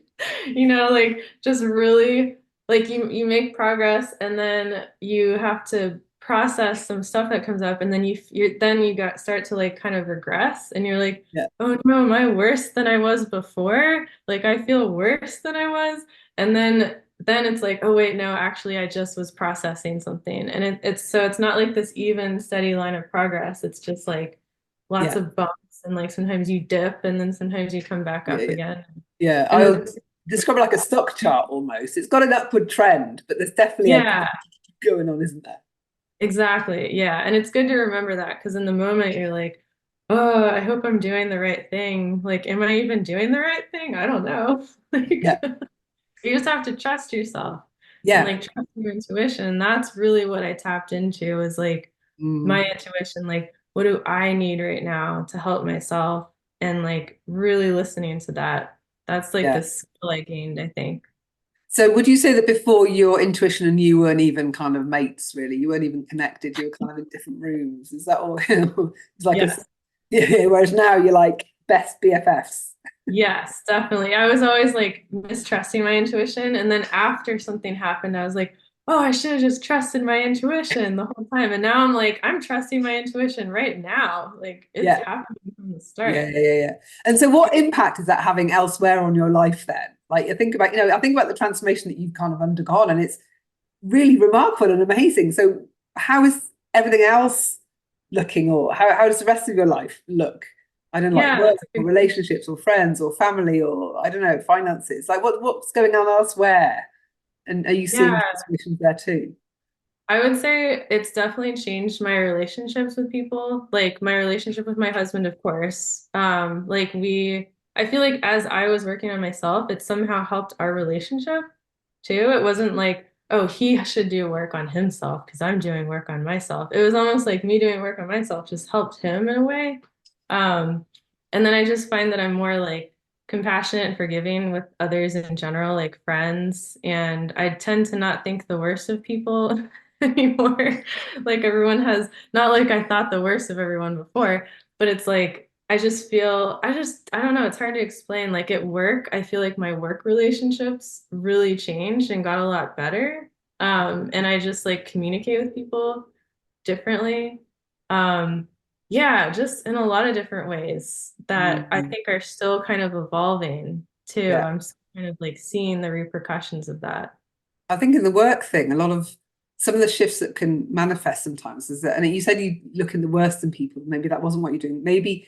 Like just really like you make progress and then you have to process some stuff that comes up and then you got start to like kind of regress and you're like, Yeah, oh no, am I worse than I was before? Like I feel worse than I was. And then it's like, oh wait, no, actually I just was processing something. And it's not like this even steady line of progress. It's just like lots yeah, of bumps and like sometimes you dip and then sometimes you come back yeah, up yeah. again. Yeah, And I'll then describe it like a stock chart almost. It's got an upward trend, but there's definitely a yeah, going on, isn't there? exactly. Yeah. And it's good to remember that because in the moment you're like, oh, I hope I'm doing the right thing. Like, am I even doing the right thing? I don't know. Yeah, Like you just have to trust yourself and yeah. like trust your intuition. That's really what I tapped into is like my Mm, intuition, like what do I need right now to help myself and like really listening to that. That's like yeah. the skill I gained, I think. So would you say that before your intuition and you weren't even kind of mates, really? You weren't even connected, you were kind of in different rooms. Is that all? It's like a Yes. yeah, whereas now you're like best BFFs. Yes, definitely. I was always like mistrusting my intuition. And then after something happened, I was like, oh, I should have just trusted my intuition the whole time. And now I'm like, I'm trusting my intuition right now. Like it's Yeah. happening from the Yeah, start. yeah, yeah. And so what impact is that having elsewhere on your life then? Like you think about, I think about the transformation that you've kind of undergone, and it's really remarkable and amazing. So how is everything else looking, or how does the rest of your life look? I don't know, like Yeah, work that's a or good question. relationships or friends or family or I don't know, finances. Like what's going on elsewhere? And are you seeing Yeah, transformations there too? I would say it's definitely changed my relationships with people. Like my relationship with my husband, of course. I feel like as I was working on myself, it somehow helped our relationship too. It wasn't like, oh, he should do work on himself because I'm doing work on myself. It was almost like me doing work on myself just helped him in a way. Um, and then I just find that I'm more like compassionate and forgiving with others in general, like friends. And I tend to not think the worst of people anymore. Like everyone has, not like I thought the worst of everyone before, but it's like I don't know, it's hard to explain. Like at work, I feel like my work relationships really changed and got a lot better. And I just like communicate with people differently. Um, yeah, just in a lot of different ways that I Mhm. think are still kind of evolving too. Yeah. I'm still kind of like seeing the repercussions of that. I think in the work thing, a lot of some of the shifts that can manifest sometimes is that, and you said you look in the worst in people, maybe that wasn't what you're doing. Maybe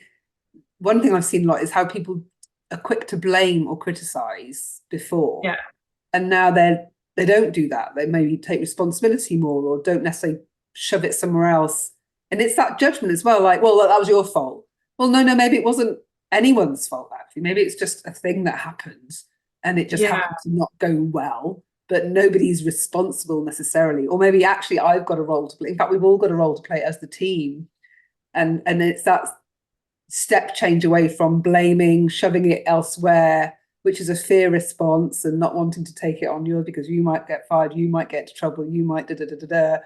one thing I've seen a lot is how people are quick to blame or criticize before, Yeah. and now they don't do that. They maybe take responsibility more or don't necessarily shove it somewhere else. And it's that judgment as well, like, well, that was your fault. Well, no, no, maybe it wasn't anyone's fault, actually. Maybe it's just a thing that happened and it just Yeah. happened to not go well, but nobody's responsible necessarily. Or maybe actually I've got a role to play. In fact, we've all got a role to play as the team. And it's that step change away from blaming, shoving it elsewhere, which is a fear response and not wanting to take it on yours because you might get fired, you might get into trouble, you might da da da da da,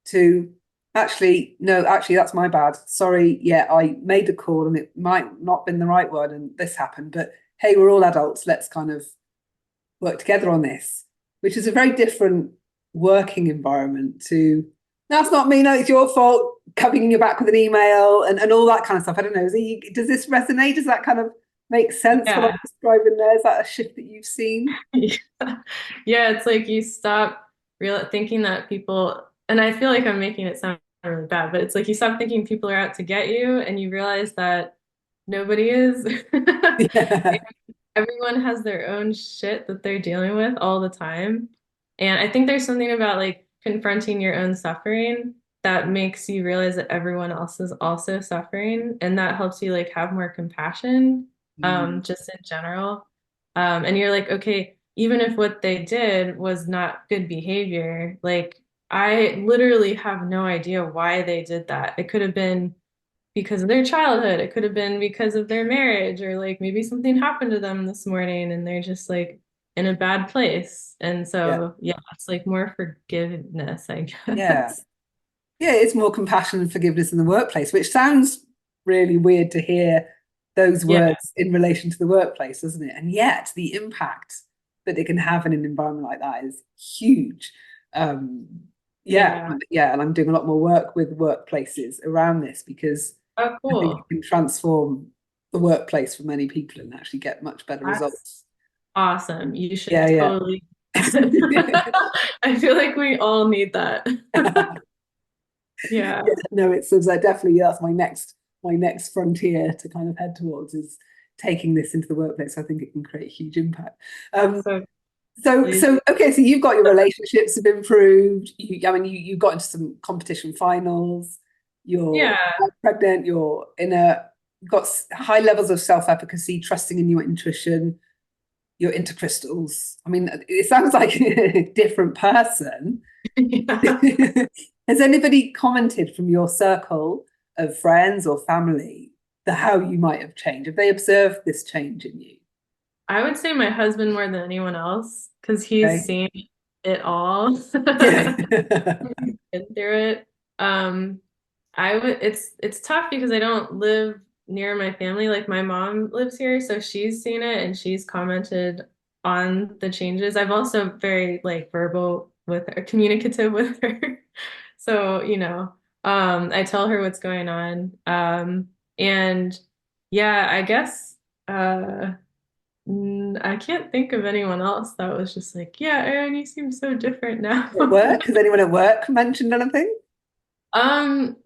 to actually, no, actually, that's my bad. Sorry, yeah, I made the call and it might not been the right one and this happened, but hey, we're all adults. Let's kind of work together on this, which is a very different working environment to that's not me, no, it's your fault, coming in your back with an email and all that kind of stuff. I don't know. Does this resonate? Does that kind of make sense what I'm Yeah. describing there? Is that a shift that you've seen? Yeah. Yeah, it's like you stop real thinking that people, and I feel like I'm making it sound really bad, but it's like you stop thinking people are out to get you and you realize that nobody is. Yeah. Everyone has their own shit that they're dealing with all the time. And I think there's something about like confronting your own suffering that makes you realize that everyone else is also suffering. And that helps you like have more compassion, Mm, just in general. And you're like, okay, even if what they did was not good behavior, like I literally have no idea why they did that. It could have been because of their childhood. It could have been because of their marriage, or like maybe something happened to them this morning and they're just like in a bad place. And yeah. so, yeah, it's like more forgiveness, I Yeah. guess. Yeah, it's more compassion and forgiveness in the workplace, which sounds really weird to hear those Yeah, words in relation to the workplace, doesn't it? And yet the impact that it can have in an environment like that is huge. Um, yeah, yeah. yeah, and I'm doing a lot more work with workplaces around this because Oh, I think it cool. can transform the workplace for many people and actually get much better That's results. awesome. You should Yeah, totally. I feel like we all need that. yeah. Yeah. No, it's definitely that's my next frontier to kind of head towards is taking this into the workplace. I think it can create a huge impact. That's Um, so so please. so okay, so you've got your relationships have improved. I mean, you got into some competition finals. You're Yeah. pregnant. You're in a you've got high levels of self-efficacy, trusting in your intuition. You're into crystals. I mean, it sounds like a different person. Yeah. Has anybody commented from your circle of friends or family the how you might have changed? Have they observed this change in you? I would say my husband more than anyone else because he's Okay. seen it all. Yeah. He's been through it. Um, it's tough because I don't live near my family. Like my mom lives here, so she's seen it and she's commented on the changes. I've also very like verbal with her, communicative with her. So, I tell her what's going on. And yeah, I guess I can't think of anyone else that was just like, yeah, Erin, you seem so different now. At work? Has anyone at work mentioned anything? Um,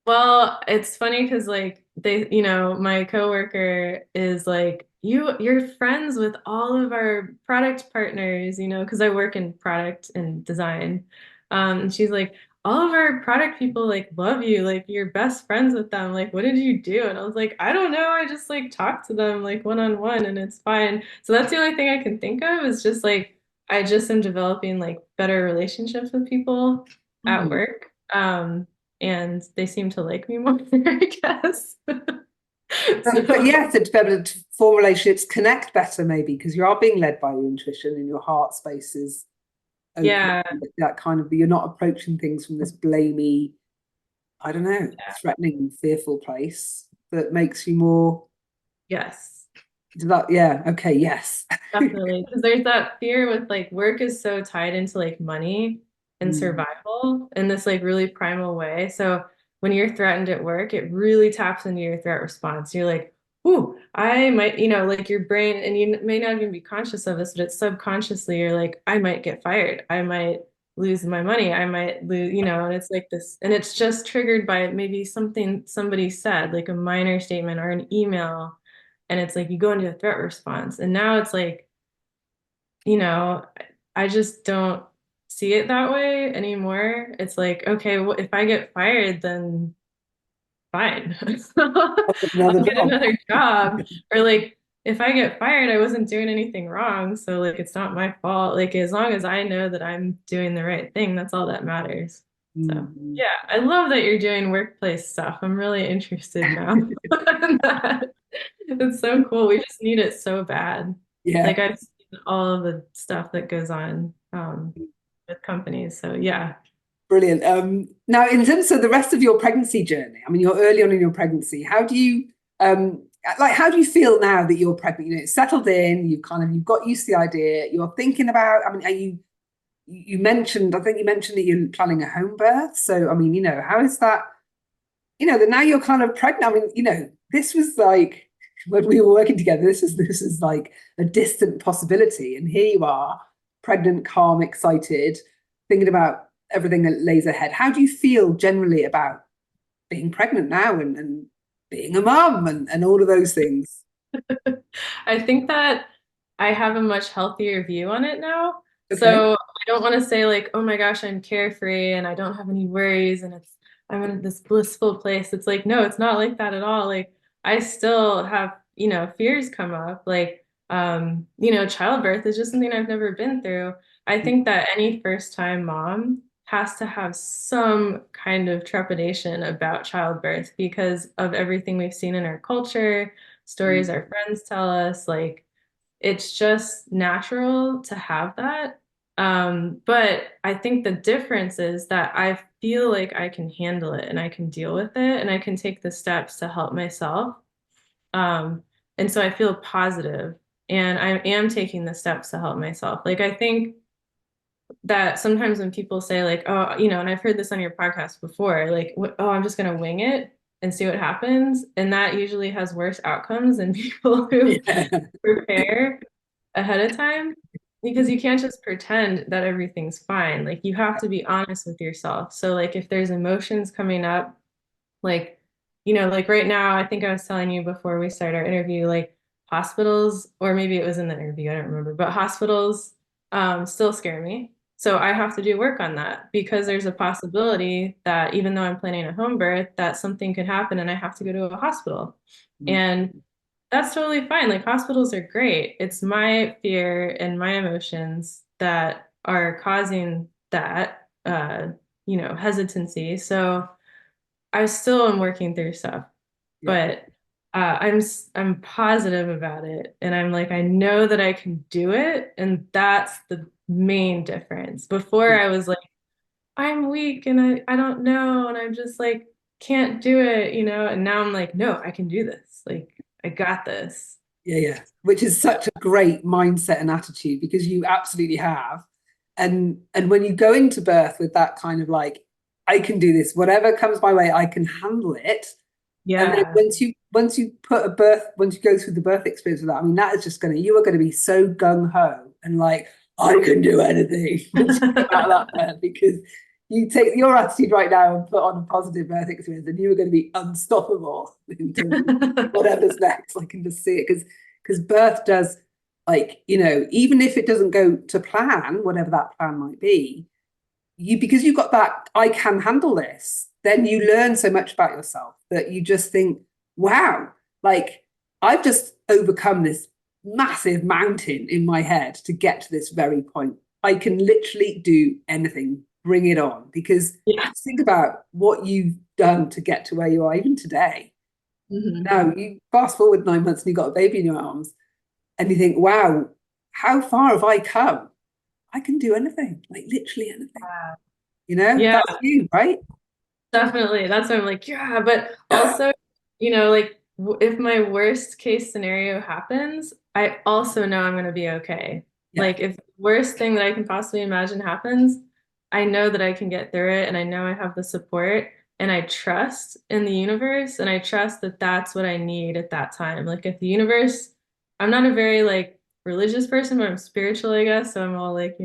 Well, it's funny because like my coworker is like, you're friends with all of our product partners, because I work in product and design. And she's like, all of our product people like love you, like you're best friends with them. Like, what did you do? And I was like, I don't know. I just like talk to them like one on one and it's fine. So that's the only thing I can think of is just like I just am developing like better relationships with people at Hmm. work. And they seem to like me more, I guess. But So, yes, to be able to form relationships, connect better maybe because you are being led by your intuition and your heart space is open. yeah, That kind of you're not approaching things from this blamey, I don't know, threatening, fearful place that makes you more yes, develop. Yeah, okay, yes. definitely. Because there's that fear with like work is so tied into like money and Mm, survival in this like really primal way. So when you're threatened at work, it really taps into your threat response. You're like, ooh, I might, like your brain, and you may not even be conscious of this, but it's subconsciously, you're like, I might get fired. I might lose my money. I might lose, and it's like this, and it's just triggered by maybe something somebody said, like a minor statement or an email. And it's like you go into a threat response. And now it's like, you know, I just don't see it that way anymore. It's like, okay, well, if I get fired, then fine. another I'll get job. another job. Or like if I get fired, I wasn't doing anything wrong. So like it's not my fault. Like as long as I know that I'm doing the right thing, that's all that matters. So Mm. yeah, I love that you're doing workplace stuff. I'm really interested now in that. It's so cool. We just need it so bad. Like Yeah. I've seen all of the stuff that goes on with companies. So yeah. Brilliant. Now, in terms of the rest of your pregnancy journey, I mean, you're early on in your pregnancy. How do you how do you feel now that you're pregnant? It's settled in. You've got used to the idea. You're thinking about. I mean, are you mentioned? I think you mentioned that you're planning a home birth. So, I mean, how is that? That now you're kind of pregnant. I mean, this was like when we were working together. This is like a distant possibility, and here you are, pregnant, calm, excited, thinking about everything that lays ahead. How do you feel generally about being pregnant now and being a mum and all of those things? I think that I have a much healthier view on it now. Okay. So I don't want to say like, oh my gosh, I'm carefree and I don't have any worries and I'm in this blissful place. It's like, no, it's not like that at all. Like I still have, fears come up. Like childbirth is just something I've never been through. I think that any first time mom has to have some kind of trepidation about childbirth because of everything we've seen in our culture, stories our friends tell us, like it's just natural to have that. But I think the difference is that I feel like I can handle it and I can deal with it and I can take the steps to help myself. Um, and so I feel positive and I am taking the steps to help myself. Like I think that sometimes when people say like, oh, and I've heard this on your podcast before, like, oh, I'm just gonna wing it and see what happens. And that usually has worse outcomes than people who Yeah. prepare ahead of time because you can't just pretend that everything's fine. Like you have to be honest with yourself. So like if there's emotions coming up, like, like right now, I think I was telling you before we start our interview, like hospitals, or maybe it was in the interview, I don't remember, but hospitals still scare me. So I have to do work on that because there's a possibility that even though I'm planning a home birth, that something could happen and I have to go to a hospital. And that's totally fine. Like hospitals are great. It's my fear and my emotions that are causing that hesitancy. So I still am working through stuff, Yeah. but I'm positive about it, and I'm like I know that I can do it, and that's the main difference. Before I was like I'm weak and I don't know, and I'm just like can't do it, and now I'm like no, I can do this. Like I got this. Yeah, yeah. Which is Yeah. such a great mindset and attitude because you absolutely have. And when you go into birth with that kind of like, I can do this, whatever comes my way, I can handle it. And then Yeah. once you go through the birth experience with that, I mean, that is just you are going to be so gung ho and like, I can do anything once you come out of that birth, because you take your attitude right now and put on a positive birth experience, and you are going to be unstoppable in terms of whatever's next. I can just see it, because birth does, like, even if it doesn't go to plan, whatever that plan might be, because you've got that I can handle this, then you learn so much about yourself that you just think, wow, like I've just overcome this massive mountain in my head to get to this very point. I can literally do anything, bring it on. Because Yeah. think about what you've done to get to where you are even today. Mhm. Now you fast forward 9 months and you've got a baby in your arms, and you think, wow, how far have I come? I can do anything, like literally anything. Yeah, That's you, right? definitely. That's why I'm like, yeah, but also, like if my worst case scenario happens, I also know I'm going to be okay. Yeah. Like if the worst thing that I can possibly imagine happens, I know that I can get through it and I know I have the support and I trust in the universe and I trust that that's what I need at that time. Like if the universe, I'm not a very like religious person, but I'm spiritual, I guess. So I'm all like,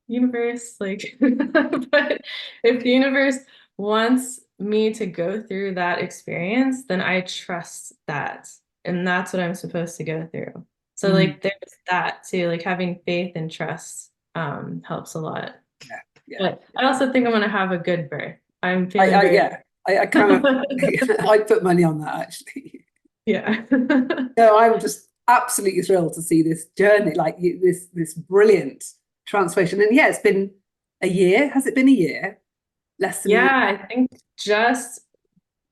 universe, like, but if the universe wants me to go through that experience, then I trust that. And that's what I'm supposed to go through. So Mm, like there's that too, like having faith and trust helps a lot. yeah, yeah, But yeah. I also think I'm gonna have a good birth. I'm I, feeling I very yeah, I kind of I put money on that actually. yeah. No, I'm just absolutely thrilled to see this journey, like this brilliant transformation. And yeah, it's been a year. Has it been a year? Less than a year? Yeah, I think just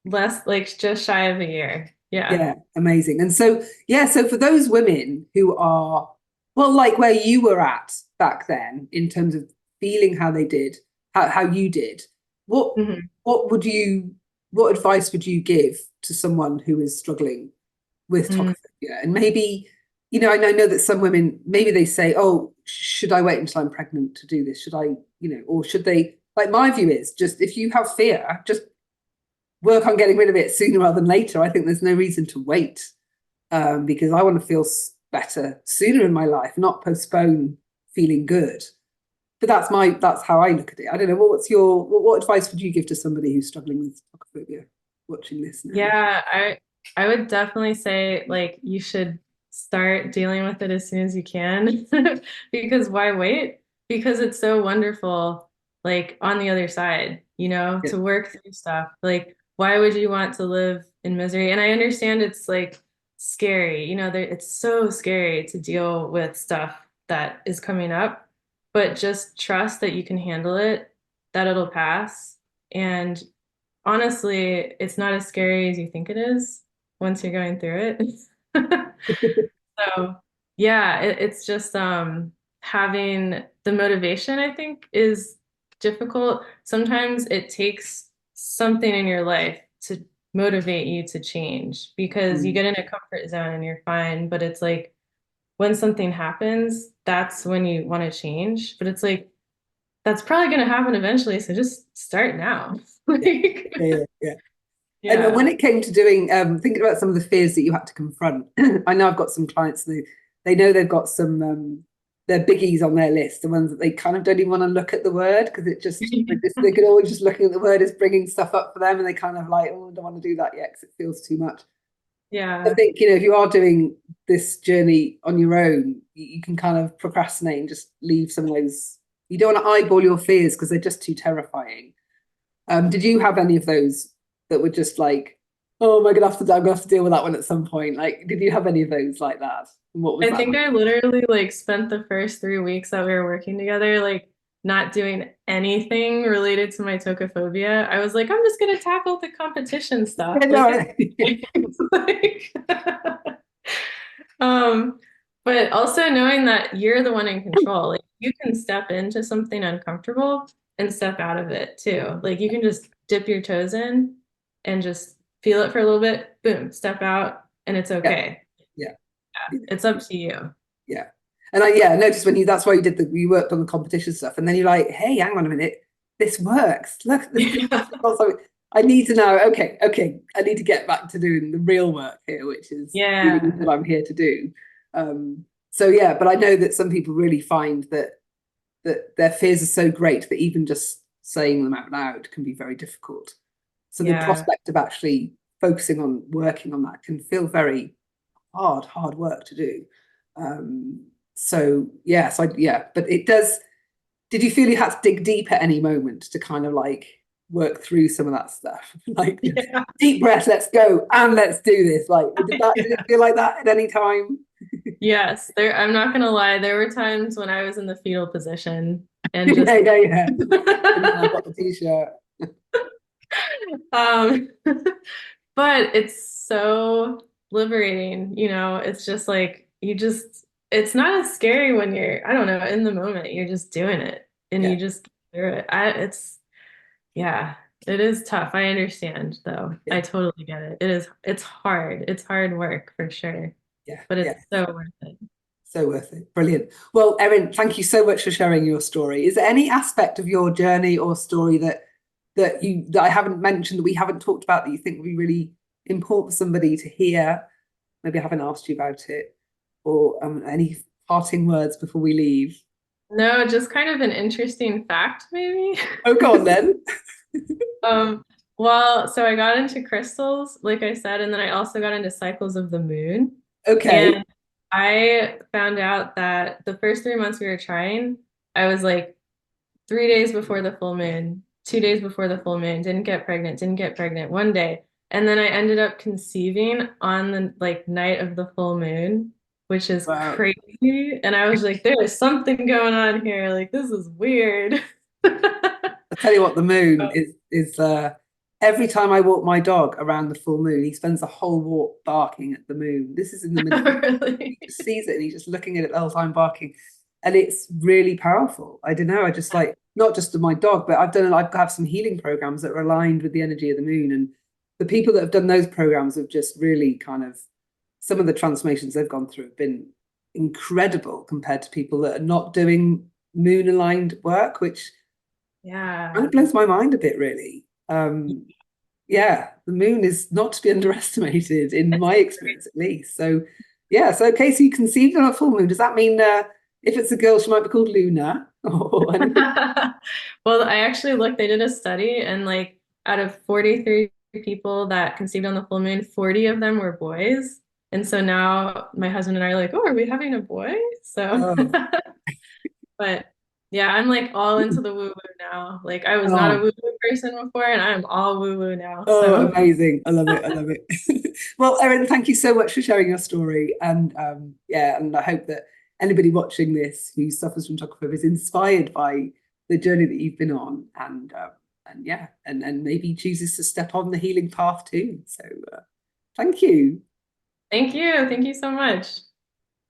less like just shy of a year. Yeah. Yeah, amazing. And so, yeah, so for those women who are, well, like where you were at back then in terms of feeling how they did, how you did, what Mhm. what would you what advice would you give to someone who is struggling with Mm. tokophobia? And maybe, I know that some women, maybe they say, oh, should I wait until I'm pregnant to do this? Should I, or should they, like my view is just if you have fear, just work on getting rid of it sooner rather than later. I think there's no reason to wait, because I want to feel better sooner in my life, not postpone feeling good. But that's how I look at it. I don't know. What advice would you give to somebody who's struggling with tokophobia watching this now? Yeah, I would definitely say like you should start dealing with it as soon as you can because why wait? Because it's so wonderful like on the other side, Yeah. to work through stuff. Like why would you want to live in misery? And I understand it's like scary, it's so scary to deal with stuff that is coming up, but just trust that you can handle it, that it'll pass. And honestly, it's not as scary as you think it is once you're going through it. So, yeah, it's just having the motivation, I think, is difficult. Sometimes it takes something in your life to motivate you to change because you Mm. get in a comfort zone and you're fine, but it's like when something happens, that's when you want to change. But it's like that's probably going to happen eventually, so just start now. Yeah. Like, Yeah. Yeah. And when yeah. it came to doing, thinking about some of the fears that you had to confront, I know I've got some clients that they know they've got some their biggies on their list, the ones that they kind of don't even want to look at the word because they could always just looking at the word is bringing stuff up for them, and they kind of like, oh, I don't want to do that yet because it feels too much. I Yeah. think, if you are doing this journey on your own, you can kind of procrastinate and just leave some of those. You don't want to eyeball your fears because they're just too terrifying. Did you have any of those that were just like, oh, I'm gonna have to deal with that one at some point? Like, did you have any of those like that? And what was I that think like? I literally like spent the first 3 weeks that we were working together, like not doing anything related to my tokophobia. I was like, I'm just gonna tackle the competition stuff. Yeah, Like no, it's like um, but also knowing that you're the one in control. Like you can step into something uncomfortable and step out of it too. Like you can just dip your toes in and just feel it for a little bit, boom, step out, and it's yeah, okay. yeah, Yeah, it's up to you. yeah. And I noticed when that's why you worked on the competition stuff, and then you're like, hey, hang on a minute, this works. Look, this is Yeah. also, I need to know, okay, I need to get back to doing the real work here, which is doing Yeah. what I'm here to do. So yeah, but I know that some people really find that their fears are so great that even just saying them out loud can be very difficult. So the Yeah. prospect of actually focusing on working on that can feel very hard work to do. So yes, but it does. Did you feel you had to dig deep at any moment to kind of like work through some of that stuff? Like Yeah. deep breath, let's go and let's do this. Like did it feel like that at any time? Yes, I'm not gonna lie, there were times when I was in the fetal position and just Yeah. And I've got the t-shirt. um but it's so liberating, it's just like it's not as scary when you're, I don't know, in the moment, you're just doing it and you Yeah, just get through it. Yeah, it is tough. I understand though. yeah, I totally get it. It's hard. It's hard work for sure, but yeah. it's so worth it. So worth it. Brilliant. Well, Erin, thank you so much for sharing your story. Is there any aspect of your journey or story that I haven't mentioned, that we haven't talked about, that you think would be really important for somebody to hear? Maybe I haven't asked you about it, or any parting words before we leave? No, just kind of an interesting fact, maybe. Oh, go on then. Um, well, so I got into crystals, like I said, and then I also got into cycles of the moon. Okay. And I found out that the first 3 months we were trying, I was like 3 days before the full moon, 2 days before the full moon, didn't get pregnant one day. And then I ended up conceiving on the like night of the full moon, which is Wow. crazy. And I was like, there is something going on here. Like, this is weird. I tell you what, the moon is every time I walk my dog around the full moon, he spends the whole walk barking at the moon. This is in the middle. Really? He just sees it and he's just looking at it the whole time barking. And it's really powerful. I don't know. I just like, not just to my dog, but I have some healing programs that are aligned with the energy of the moon. And the people that have done those programs have just really kind of, some of the transformations they've gone through have been incredible compared to people that are not doing moon aligned work, which kind Yeah. of blows my mind a bit, really. Yeah, the moon is not to be underestimated in my experience, at least. So, yeah, so okay, so you conceived on a full moon. Does that mean if it's a girl, she might be called Luna or anything? Well, I actually looked, they did a study, and like out of 43 people that conceived on the full moon, 40 of them were boys. And so now my husband and I are like, oh, are we having a boy? So, Oh, but yeah, I'm like all into the woo-woo now. Like I was not a oh, woo-woo person before, and I'm all woo-woo now. oh, So amazing! I love it. I love it. Well, Erin, thank you so much for sharing your story, and yeah, and I hope that anybody watching this who suffers from tokophobia is inspired by the journey that you've been on, and yeah, and maybe chooses to step on the healing path too. So, thank you. thank you. Thank you so much.